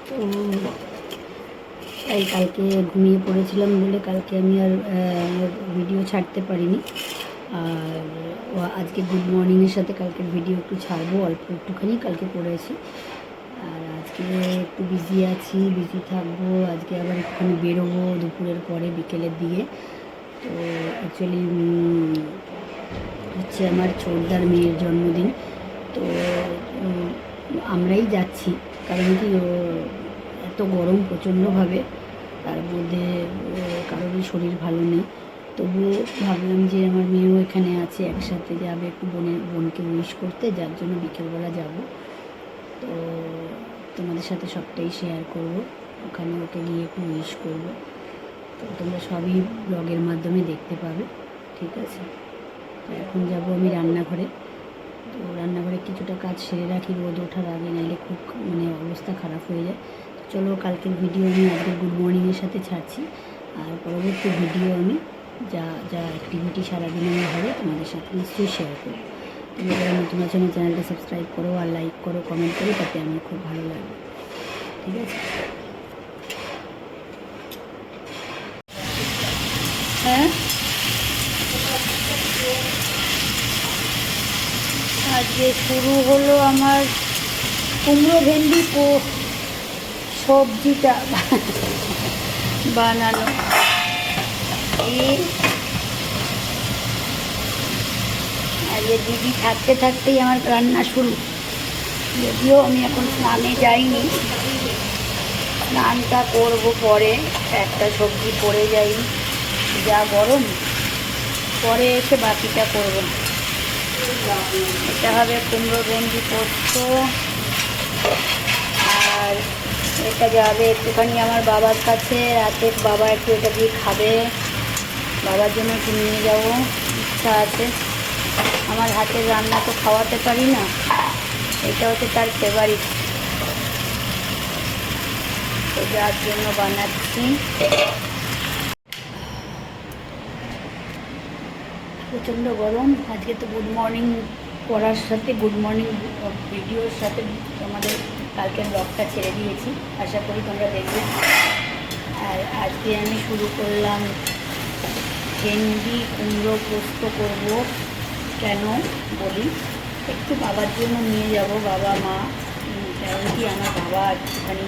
তো তাই কালকে ঘুমিয়ে পড়েছিলাম বলে কালকে আমি আর ভিডিও ছাড়তে পারিনি। আর আজকে গুড মর্নিংয়ের সাথে কালকের ভিডিও একটু ছাড়বো, অল্প একটুখানি কালকে করেছি। আর আজকে একটু বিজি আছি, বিজি থাকবো। আজকে আবার একটুখানি বেরোবো দুপুরের পরে বিকেলের দিকে। তো অ্যাকচুয়ালি হচ্ছে আমার ছোটদার মেয়ের জন্মদিন। তো আমরাই যাচ্ছি, কারণ কি এত গরম প্রচণ্ডভাবে, তার মধ্যে কারোরই শরীর ভালো নেই। তবুও ভাবলাম যে আমার মেয়েও এখানে আছে, একসাথে যাবে একটু বোনকে উইশ করতে, যার জন্য বিকেলবেলা যাব। তো তোমাদের সাথে সবটাই শেয়ার করব, ওখানে ওকে গিয়ে একটু উইশ করব। তো তোমরা সবই ব্লগের মাধ্যমে দেখতে পাবে, ঠিক আছে? তো এখন যাব আমি রান্নাঘরে। তো রান্নাঘরে কিছুটা কাজ সেরে রাখি রোদ ওঠার আগে, নাইলে খুব অবস্থা খারাপ হয়ে যায়। চলো, কালকের ভিডিও আমি আজকে গুড মর্নিংয়ের সাথে ছাড়ছি, আর পরবর্তী ভিডিও আমি যা যা অ্যাক্টিভিটি সারাদিন আমার হবে তোমাদের সাথে নিশ্চয়ই শেয়ার করবো। তুমি যারা নতুন আছো আমার চ্যানেলটা সাবস্ক্রাইব করো আর লাইক করো, কমেন্ট করো, তাতে আমার খুব ভালো লাগবে, ঠিক আছে? হ্যাঁ, আজকে শুরু হলো আমার কুমড়ো ভেন্ডি সবজিটা বানানো। আজকে দিদি থাকতে থাকতেই আমার রান্না শুরু। যদিও আমি এখন স্নানে যাইনি, স্নানটা করবো পরে, একটা সবজি পড়ে যাই, যা গরম, পরে এসে বাকিটা করবো। এটা হবে কুমড়ো ভেন্ডি পোস্ত, আর এটা যাবে একটুখানি আমার বাবার কাছে, রাতে বাবা একটু এটা দিয়ে খাবে, বাবার জন্য একটু নিয়ে যাবো, ইচ্ছা আছে। আমার হাতের রান্না তো খাওয়াতে পারি না, এটা হচ্ছে তার ফেভারিট, তো যার জন্য বানাচ্ছি। প্রচণ্ড গরম। আজকে তো গুড মর্নিং করার সাথে, গুড মর্নিং ভিডিওর সাথে তোমাদের কালকের ব্লগটা ছেড়ে দিয়েছি, আশা করি তোমরা দেখবে। আর আজকে আমি শুরু করলাম ভেন্ডি কুমড়ো পোস্ত করব। কেন বলি, একটু বাবার জন্য নিয়ে যাব, বাবা মা, কারণ কি আমার বাবা একটুখানি,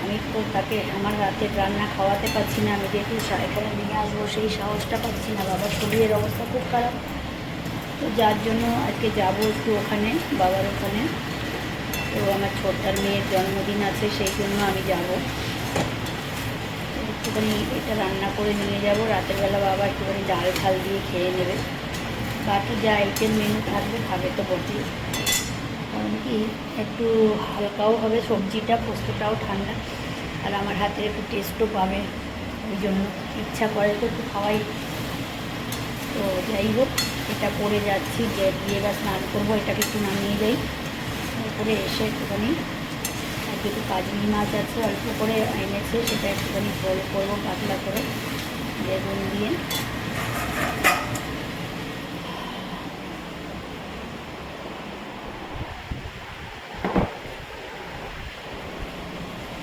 আমি তো তাকে আমার রাতের রান্না খাওয়াতে পারছি না, আমি যেহেতু এখানে নিয়ে আসবো সেই সাহসটা পাচ্ছি না, বাবার শরীরের অবস্থা খুব খারাপ। তো যার জন্য আজকে যাবো একটু ওখানে, বাবার ওখানে। তো আমার ছোটটার মেয়ের জন্মদিন আছে, সেই জন্য আমি যাব। একটুখানি এটা রান্না করে নিয়ে যাব, রাতের বেলা বাবা একটুখানি ডাল ঝাল দিয়ে খেয়ে নেবে, বাকি যা আইটেম মেনু থাকবে খাবে তো বটেই। কারণ কি একটু হালকাও হবে সবজিটা, পোস্তটাও ঠান্ডা, আর আমার হাতের একটু টেস্টও পাবে, ওই জন্য ইচ্ছা করে তো একটু খাওয়াই। তো যাই হোক, এটা করে যাচ্ছি, যে দিয়ে বা স্নান করবো, এটাকে একটু নামিয়ে যাই, তারপরে এসে একটুখানি একটু কাজলি মাছ আছে অল্প করে এনেছে, সেটা একটুখানি ঝোল করবো পাতলা করে বেগুন দিয়ে।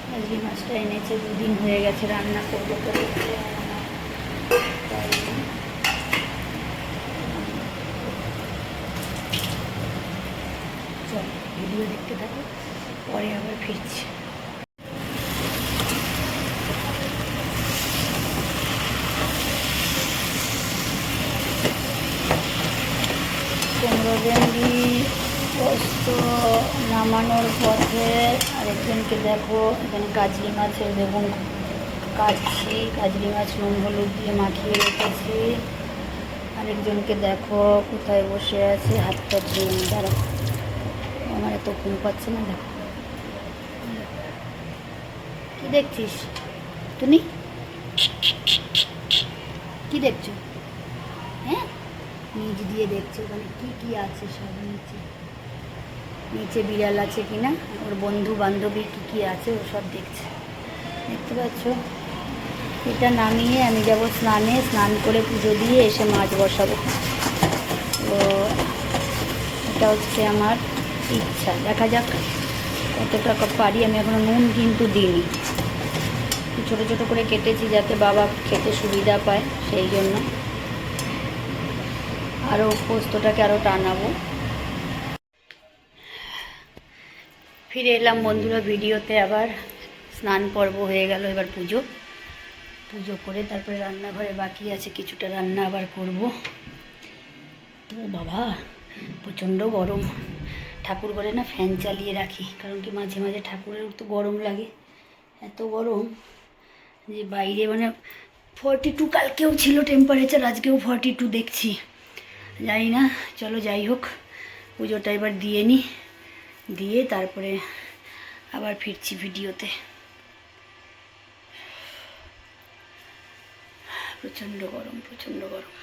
কাজলি মাছটা এনেছে, দুদিন হয়ে গেছে, রান্না করবো করে, চল ভিডিও দেখতে থাকো, পরে আবার ফিরছি। কুমড়ো ভেন্ডি পোস্ত নামানোর পথে আরেকজনকে দেখো, এখানে কাজলি মাছের বেগুন কাটছি, কাজলি মাছ নুন হলুদ দিয়ে মাখিয়ে রেখেছি। আরেকজনকে দেখো কোথায় বসে আছে, হাতটা ধুয়ে দাঁড়া, আমার এত ঘুম পাচ্ছে না। দেখো কি দেখছিস তুমি, কি দেখছো? হ্যাঁ, নিচ দিয়ে দেখছো ওখানে কি কি আছে সব, নিচে নিচে বিড়াল আছে কিনা, ওর বন্ধু বান্ধবী কি কি আছে ও সব দেখছে, দেখতে পাচ্ছ? এটা নামিয়ে আমি যাব স্নানে, স্নান করে পুজো দিয়ে এসে মাছ বসাবো। তো এটা হচ্ছে আমার ইচ্ছা, দেখা যাক কতটা পারি। আমি এখনও নুন কিন্তু দিইনি, ছোটো ছোটো করে কেটেছি যাতে বাবা খেতে সুবিধা পায়, সেই জন্য আরও পোস্তটাকে আরও টানাবো। ফিরে এলাম বন্ধুরা ভিডিওতে। আবার স্নান পর্ব হয়ে গেল, এবার পুজো করে তারপরে রান্নাঘরে বাকি আছে কিছুটা রান্না আবার করব। তো বাবা প্রচণ্ড গরম, ঠাকুর ঘরে না ফ্যান চালিয়ে রাখি, কারণ কি মাঝে মাঝে ঠাকুরের তো গরম লাগে, এত গরম যে বাইরে মানে 42 কালকেও ছিল টেম্পারেচার, আজকেও 42 দেখছি, জানি না। চলো যাই হোক, পুজোটা এবার দিয়ে নিই, দিয়ে তারপরে আবার ফিরছি ভিডিওতে। প্রচণ্ড গরম, প্রচণ্ড গরম।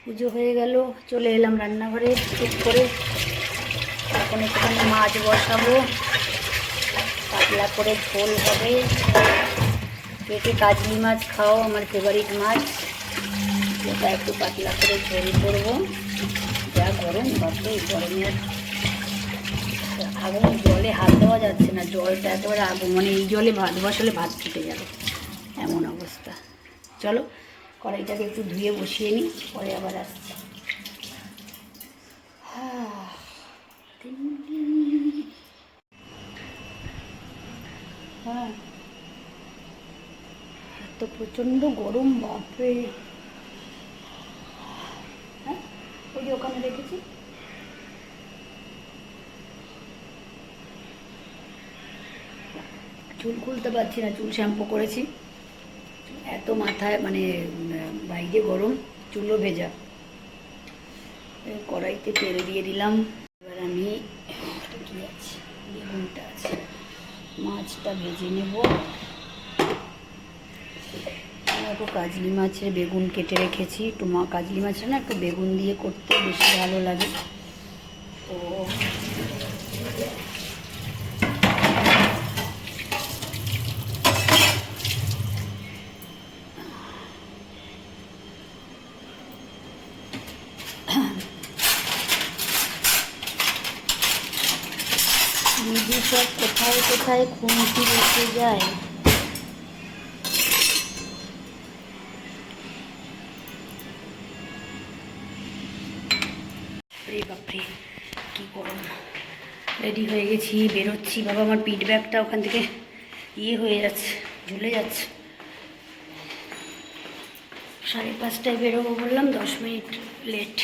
পুজো হয়ে গেল, চলে এলাম রান্নাঘরে ঠিক করে। এখন একটুখানি মাছ বসাবো, পাতলা করে ঝোল হবে। পেটে কাজলি মাছ খাও, আমার ফেভারিট মাছ, ওটা একটু পাতলা করে ঝোল করবো। যা গরম, বাপরে গরমে আগুন, জলে হাত দেওয়া যাচ্ছে না, জলটা একেবারে আগুন, মানে এই জলে ভাত বসালে ভাত ফুটে যাবে এমন অবস্থা। চলো কড়াইটাকে একটু ধুয়ে বসিয়ে নিই, পরে আবার আসছি। হ্যাঁ, এত প্রচণ্ড গরম, বাপরে। হ্যাঁ, ওই যে ওখানে রেখেছি। চুল খুলতে পারছি না, চুল শ্যাম্পু করেছি, এত মাথায় মানে বাইরে গরম, চুলও ভেজা। কড়াইতে তেল দিয়ে দিলাম। এবার আমি কি আছে, বেগুনটা আছে, মাছটা ভেজে নেব। একটু কাজলি মাছের বেগুন কেটে রেখেছি, একটু কাজলি মাছটা না একটু বেগুন দিয়ে করতে বেশি ভালো লাগে। তো দিদি সব কোথায় কোথায় খুঁটি রেখে যায়। বাপরে কি গরম। রেডি হয়ে গেছি, বেরোচ্ছি। বাবা আমার পিঠ ব্যাগটা ওখান থেকে হয়ে যাচ্ছে, ঝুলে যাচ্ছে। 5:30টায় বেরোবো বললাম, 10 মিনিট লেট।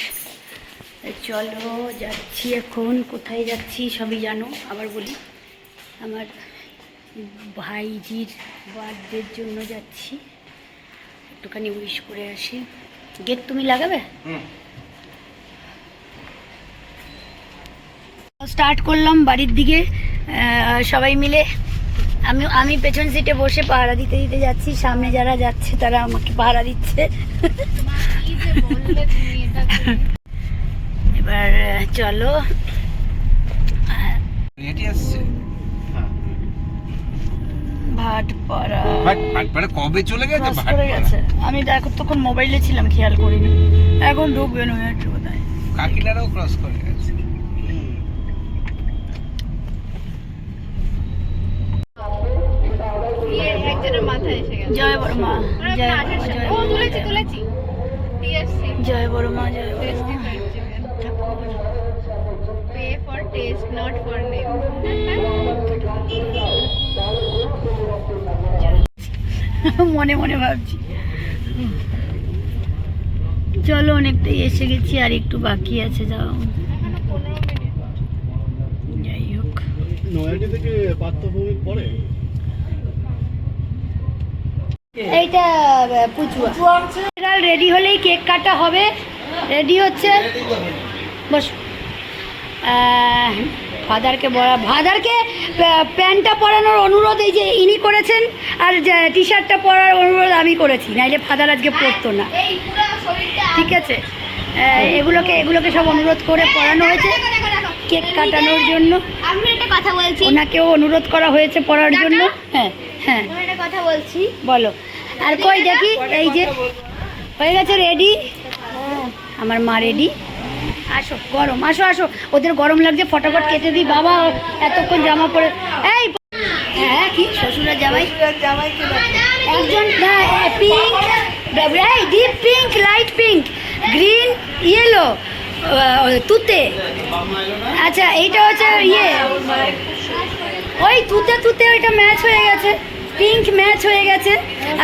চলো যাচ্ছি এখন। কোথায় যাচ্ছি সবই জানো, আবার বলি, আমার ভাইজির বার্থডের জন্য যাচ্ছি, একটুখানি উইশ করে আসি। গেট তুমি লাগাবে? স্টার্ট করলাম বাড়ির দিকে সবাই মিলে। আমি পেছন সিটে বসে পাহারা দিতে দিতে যাচ্ছি, সামনে যারা যাচ্ছে তারা আমাকে পাহারা দিচ্ছে। এবার চলো। ভাটপাড়া কবে চলে গেছে? আমি দেখো তখন মোবাইলে ছিলাম, খেয়াল করিনি। এখন ঢুকবে নৈহাটি কোথায়, কাকিনারাও ক্রস করে গেছে। জয় বড় মা, জয় বড় মা, জয় মনে মনে ভাবছি। চলো অনেকটাই এসে গেছি, আর একটু বাকি আছে, যাও। যাই হোক, নয়াটি থেকে পার্থভূমির পরে এইটা পুচুয়া রেডি হলেই কেক কাটা হবে। রেডি হচ্ছে, বস। ফাদারকে প্যান্টটা পরানোর অনুরোধ এই যে ইনি করেছেন, আর টি শার্টটা পরার অনুরোধ আমি করেছি, নাইলে ফাদার আজকে পরতো না। ঠিক আছে, এগুলোকে সব অনুরোধ করে পরানো হয়েছে কেক কাটানোর জন্য। আমি একটা কথা বলছি, ওনাকেও অনুরোধ করা হয়েছে পরার জন্য। হ্যাঁ হ্যাঁ, একটা কথা বলছি, বলো। আর কই দেখি, এই যে হয়ে গেছে রেডি, আমার মা রেডি, আসো গরম, আসো আসো, ওদের গরম লাগছে, ফটাফট কেটে দিই। বাবা এতক্ষণ জামা পরে, এই হ্যাঁ কি শ্বশুরের জামাই, একজন পিঙ্ক, এই deep pink, light pink, green, yellow, তুতে। আচ্ছা এইটা হচ্ছে ইয়ে, ওই তুতে তুতে ওইটা ম্যাচ হয়ে গেছে, পিঙ্ক ম্যাচ হয়ে গেছে।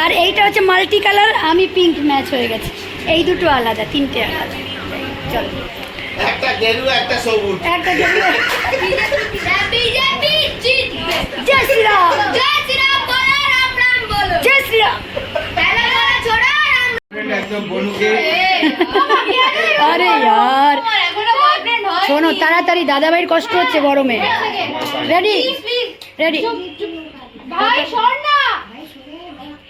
আর এইটা হচ্ছে মাল্টি কালার, আমি পিঙ্ক ম্যাচ হয়ে গেছে। এই দুটো আলাদা, তিনটে আলাদা। চলো একটা গেরুয়া একটা সবুজ, একটা গেরুয়া। বিজেপি জিতবে। জয় শ্রীরাম, জয় শ্রীরাম বলো, রাম রাম বলো। জয় শ্রীরাম। पहले बोला छोड़ा राम। একদম বনুকে। আরে यार এখনো বয়ফ্রেন্ড হয়। শোনো তাড়াতাড়ি, দাদাভাইয়ের কষ্ট হচ্ছে গরমে। রেডি রেডি, ভাই শোন না।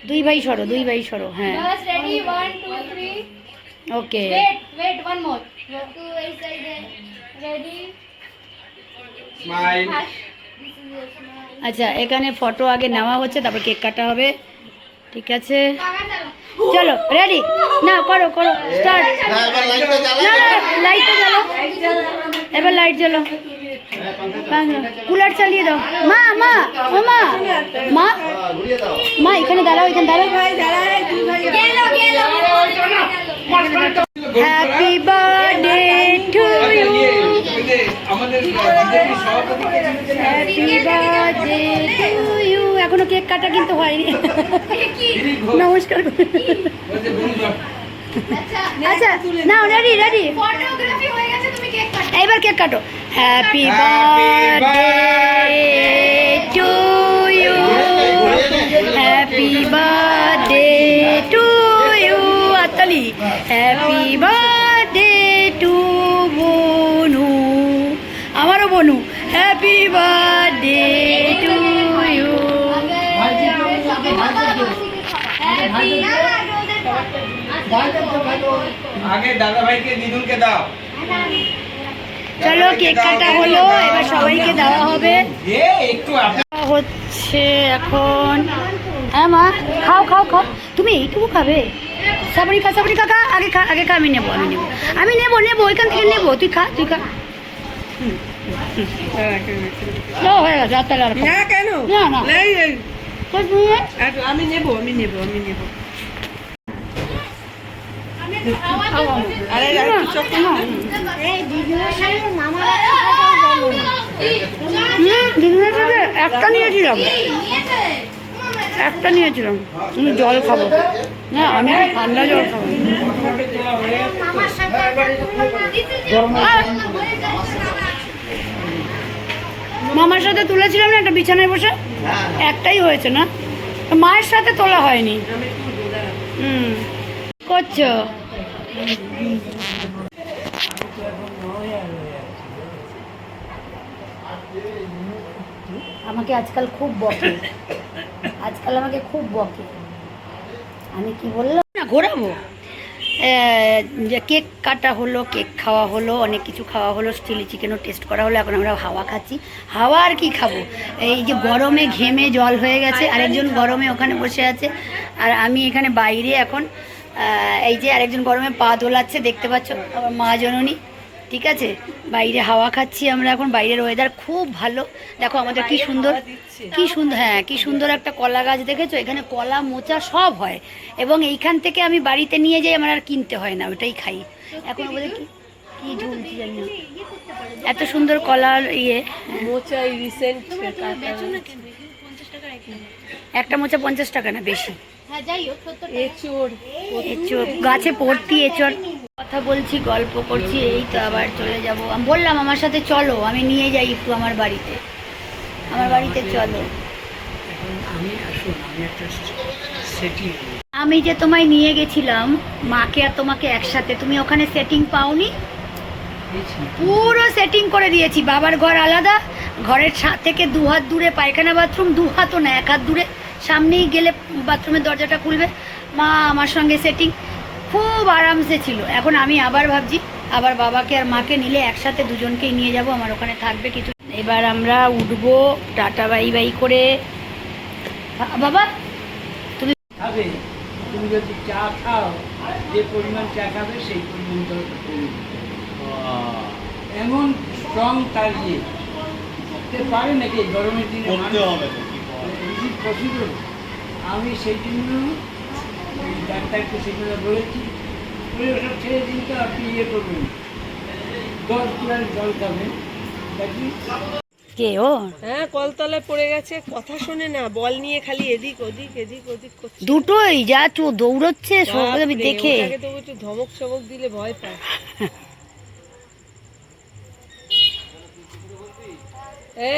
দুই ভাই সরো, দুই ভাই সরো। হ্যাঁ बस ready 1 2 3। Okay. Wait one more. तू इस साइड है। Ready smile. আচ্ছা এখানে ফটো আগে নেওয়া হচ্ছে, তারপর কেক কাটা হবে, ঠিক আছে? চলো রেডি, না করো করো স্টার্ট। হ্যাঁ এবার লাইটটা জ্বালা। না লাইটটা জ্বালো, এবার লাইট জ্বালো, কুলার চালিয়ে দাও। মা মা ও মা, মা ঘুরিয়ে দাও। মা এখানে দাঁড়াও, এখানে দাঁড়াও। गेलो गेलो। Happy birthday to you, happy birthday to you. এখনো কেক কাটা কিন্তু হয়নি। নমস্কার। আচ্ছা নাও রেডি রেডি, फोटोग्राफी হয়ে গেছে, তুমি কেক কাটো। এইবার কেক কাটো। Happy birthday to you, happy birthday to you. আতালি হ্যাপি বার্থডে টু বনু, আমারও বনু। Happy birthday to you. আগে দাদা ভাইকে দিদুনকে দাও। চলো কেক কাটা হলো, এবার সবাইকে দেওয়া হবে। এ একটু হচ্ছে এখন। হ্যাঁ মা খাও খাও খাও, তুমি এইটুকু খাবে? সাবরি খা, সাবরি কাকা আগে খা, আগে খা। আমি নেবো, আমি নেবো, আমি নেবো নেবো, ওইখান থেকে নেবো। তুই খা, তুই খা। হয়ে গেছে, আর তাহলে আর খাবো না কেন? না, না। এই, এই, কই তুমি? আমি নেব, আমি নেব, আমি নেব। আরে একটু চোখ না। দিদিনের সাথে একটা নিয়েছিলাম, একটা নিয়েছিলাম। তুমি জল খাবো না, আমি একটু ঠান্ডা জল খাবো। মামার সাথে তুলেছিলাম না একটা বিছানায় বসে, একটাই হয়েছে না, মায়ের সাথে তোলা হয়নি। করছো আমাকে আজকাল খুব বকে, আজকাল আমাকে খুব বকে। আমি কি বললাম না, ঘোরাবো। যে কেক কাটা হলো, কেক খাওয়া হলো, অনেক কিছু খাওয়া হলো, চিলি চিকেনও টেস্ট করা হলো। এখন আমরা হাওয়া খাচ্ছি। হাওয়া আর কি খাবো, এই যে গরমে ঘেমে জল হয়ে গেছে। আরেকজন গরমে ওখানে বসে আছে, আর আমি এখানে বাইরে এখন। এই যে আরেকজন গরমে পা দোলাচ্ছে, দেখতে পাচ্ছ, আমার মা জননী। ঠিক আছে, বাইরে হাওয়া খাচ্ছি আমরা এখন। বাইরের ওয়েদার খুব ভালো। দেখো আমাদের কি সুন্দর, কি সুন্দর, হ্যাঁ কি সুন্দর একটা কলা গাছ দেখেছো? এখানে কলা মোচা সব হয়, এবং এইখান থেকে আমি বাড়িতে নিয়ে যাই, আমার আর কিনতে হয় না, ওটাই খাই। এখন আমাদের কি কি ঝুলছি জানি না, এত সুন্দর কলার ইয়ে। মোচাই রিসেন্ট একটা মোচা 50 টাকা, না বেশি। হ্যাঁ যাই হোক, 70 এচোড়। এঁচোড় গাছে ভর্তি এঁচোড়। কথা বলছি, গল্প করছি, এই তো আবার চলে যাব। আমি বললাম আমার সাথে চলো, আমি নিয়ে যাই একটু আমার বাড়িতে, আমার বাড়িতে চলো। আমি যে তোমায় নিয়ে গেছিলাম মাকে আর তোমাকে একসাথে, তুমি ওখানে সেটিং পাওনি? পুরো সেটিং করে দিয়েছি। বাবার ঘর আলাদা, ঘরের থেকে 2 হাত দূরে পায়খানা বাথরুম, 2 হাতও না 1 হাত দূরে, সামনেই গেলে বাথরুমের দরজাটা খুলবে। মা আমার সঙ্গে সেটিং, খুব আরামসে ছিল। এখন আমি আবার ভাবছি, আবার বাবাকে আর মাকে নিলে একসাথে দুজনকেই নিয়ে যাব, আমার ওখানে থাকবে কিছু। এবার আমরা উঠবো টাটা বাই বাই করে। বাবা তুমি খাবে, তুমি যদি চা খাও, যে পরিমাণ চা খাবে সেই পরিমাণ এমন স্ট্রং তার ইয়ে সে পারে নাকি এই গরমের দিনে করতে হবে তো, কি করা? পসিবল। আমি সেই জন্য ওই ডাক্তারকে সেখানে বলেছি ওই ওসব ছেড়ে দিন তো আপনি ইয়ে করবেন 10 গ্লাস জল খাবেন দেখি। কে ও? হ্যাঁ কলতলায় পড়ে গেছে, কথা শোনে না, বল নিয়ে খালি এদিক ওদিক এদিক ওদিক করছে। দুটোই যা দৌড়চ্ছে সব আমি বাপরে, দেখে। ওটাকে তো একটু ধমক চমক দিলে ভয় পায়।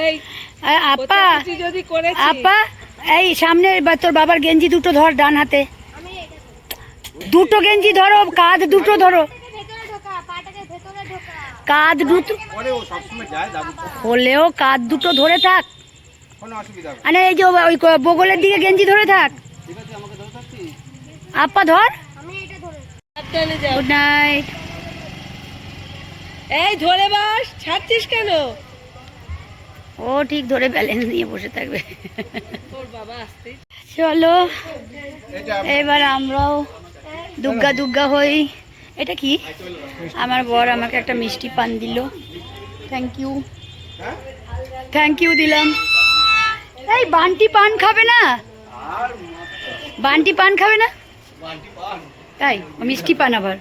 এই আপা কোথাকুচি যদি করেছি আপা এই সামনে তোর বাবার গেঞ্জি দুটো ধর ডান হাতে, দুটো গেঞ্জি ধরো, কাঁধ দুটো ধরো, ভেতরে ঢোকা, পাটাকে ভেতরে ঢোকা। কাঁধ দুটো ওরে ও সবসময় যায় দাদু তো, হলেও কাঁধ দুটো ধরে থাক। কোনো অসুবিধা হবে না। মানে এই যে ওই বগলের দিকে গেঞ্জি ধরে থাক। আপা ধর। আমি এটা ধরেছি। সাবধানে যাও। Good night. এই ধরে বাস, ছাড়ছিস কেন? ও ঠিক ধরে ব্যালেন্স নিয়ে বসে থাকবে। তোর বাবা আসতে চলো এটা এবার আমরাও দুগ্গা দুগ্গা হই। এটা কি? আমার বর আমাকে একটা মিষ্টি পান দিল, থ্যাংক ইউ, থ্যাংক ইউ দিলাম। এই বান্টি পান খাবে না? বান্টি পান খাবে না? তাই মিষ্টি পান আবার?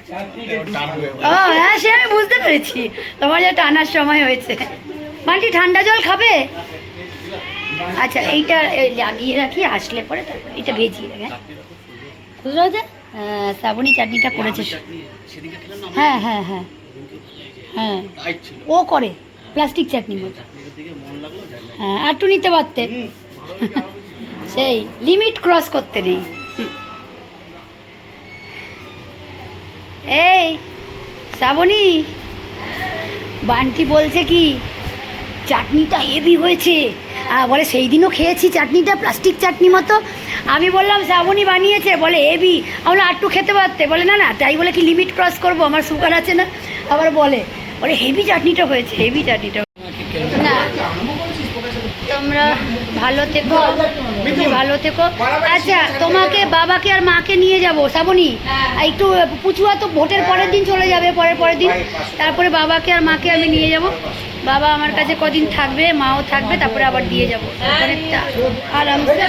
ও হ্যাঁ, সে আমি বুঝতে পেরেছি, তোমার যে টানার সময় হয়েছে। বান্টি ঠান্ডা জল খাবে? আচ্ছা এইটা লাগিয়ে রাখি, আসলে পরে তারপর এটা ভেজিয়ে রাখি। বুঝতে পারছে? শ্রাবণী চাটনিটা করেছে। হ্যাঁ হ্যাঁ হ্যাঁ হ্যাঁ, ও করে প্লাস্টিক চাটনি মতো। হ্যাঁ আর একটু নিতে পারতে, সেই লিমিট ক্রস করতে নেই। এই শ্রাবণী, বান্টি বলছে কি চাটনিটা হেভি হয়েছে, বলে সেই দিনও খেয়েছি চাটনিটা প্লাস্টিক চাটনি মতো। আমি বললাম শ্রাবণী বানিয়েছে, বলে হেভি। আমরা আটটু খেতে পারতে, বলে না না, তাই বলে কি লিমিট ক্রস করবো, আমার সুগার আছে না। আবার বলে হেভি চাটনিটা হয়েছে, হেভি চাটনিটা। না তোমরা ভালো থেকো, তুমি ভালো থেকো। আচ্ছা তোমাকে বাবাকে আর মাকে নিয়ে যাবো শ্রাবণী, আর একটু পুচুয়া তো ভোটের পরের দিন চলে যাবে, পরের দিন, তারপরে বাবাকে আর মাকে আমি নিয়ে যাব। বাবা আমার কাছে কদিন থাকবে, মাও থাকবে, তারপরে আবার দিয়ে যাবো আরামসে।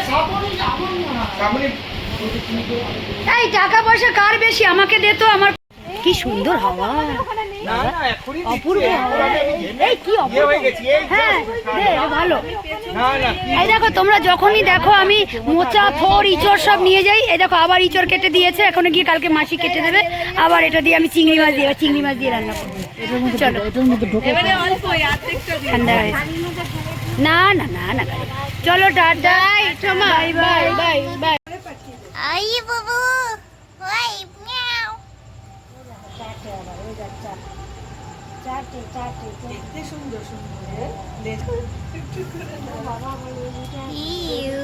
এই টাকা পয়সা কার বেশি, আমাকে দে তো। আমার কি সুন্দর হাওয়া, না না এখনই অপূর্ব হাওয়া। এই কি অপূর্ব, হয়ে গেছি এই হ্যাঁ দে, ভালো। না না এই দেখো তোমরা যখনই দেখো আমি মোচা থোর ইঁচড় সব নিয়ে যাই, এই দেখো আবার ইঁচড় কেটে দিয়েছে, এখন গিয়ে কালকে মাসি কেটে দেবে। আবার এটা দিয়ে আমি চিংড়ি মাছ দিয়ে রান্না করবো। চলো এবারে অল্প অর্ধেকটা দিন। ঠান্ডা হয়েছে। না না না না, চলো tata, bye bye bye bye. I বাবু, ওই মিয়াও। দেখতে সুন্দর সুন্দর, ইউ।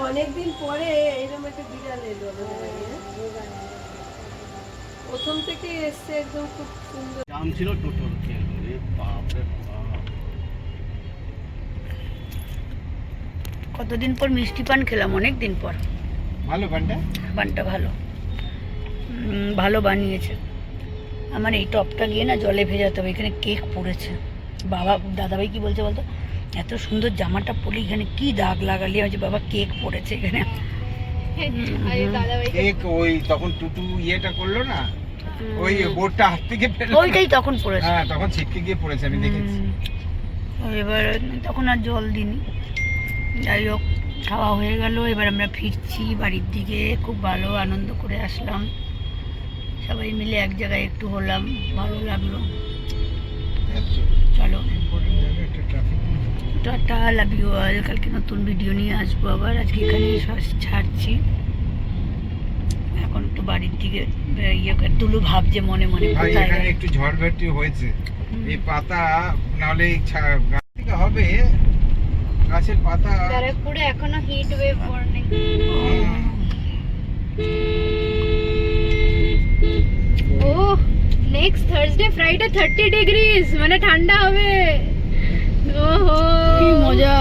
অনেকদিন পরে এরকম একটা বিড়াল এলো আমাদের বাড়ি। প্রথম থেকে এসছে, একদম খুব সুন্দর। দাম ছিল টোটোর তেল, রে বাপ রে বাপ। কতদিন পর মিষ্টি পান খেলাম, অনেক দিন পর। ভালো পানটা, পানটা ভালো, ভালো বানিয়েছে। আমার এই টপটা গিয়ে না জলে ভেজাতে হবে, এখানে কেক পড়েছে। বাবা দাদাভাই কি বলছে বলতো, এত সুন্দর জামাটা পরে এখানে কি দাগ লাগালি হয়েছে, বাবা কেক পড়েছে এখানে। এক ওই তখন টুটু ইয়েটা করলো না, ওই বোর্ডটা হাত থেকে ফেললো, ওইটাই তখন পড়েছে। হ্যাঁ তখন ছিটকে গিয়ে পড়েছে, আমি দেখেছি। এবার তখন আর জল দিইনি। যাই হোক খাওয়া হয়ে গেল, এবার আমরা ফিরছি বাড়ির দিকে। খুব ভালো আনন্দ করে আসলাম, সবাই মিলে এক জায়গায় একটু হলাম, ভালো লাগলো। চলো টাটা, লাভ ইউ অল। কালকে নতুন ভিডিও নিয়ে আসবো আবার। আজকে এখানেই ছাড়ছি। এখন একটু বাড়ির দিকে ইয়ে তুলু ভাবছে মনে মনে ভাই কোথায় এখানে গেল। একটু ঝড় বৃষ্টি হয়েছে, এই পাতা নাহলে এই গাছ থেকে হবে, গাছের পাতা। ব্যারাকপুরে এখনো হিট ওয়েভ ওয়ার্নিং। ও নেক্সট থার্সডে ফ্রাইডে 30 ডিগ্রিজ, মানে ঠান্ডা হবে। ওহো কি মজা।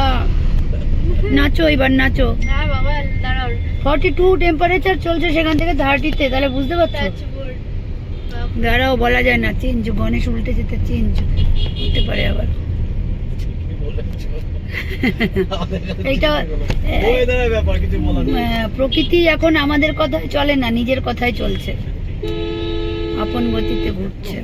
নাচো এবার নাচো। না বাবা দাঁড়াও 42 টেম্পারেচার চলছে, সেখান থেকে 30-তে, তাহলে বুঝতে পারছো। টাচবোর্ড দাঁড়াও, বলা যায় না, চেঞ্জ, গণেশ উল্টে যেতে চেঞ্জ হতে পারে আবার। এইটা প্রকৃতি এখন আমাদের কথায় চলে না, নিজের কথাই চলছে, আপন গতিতে ঘুরছে।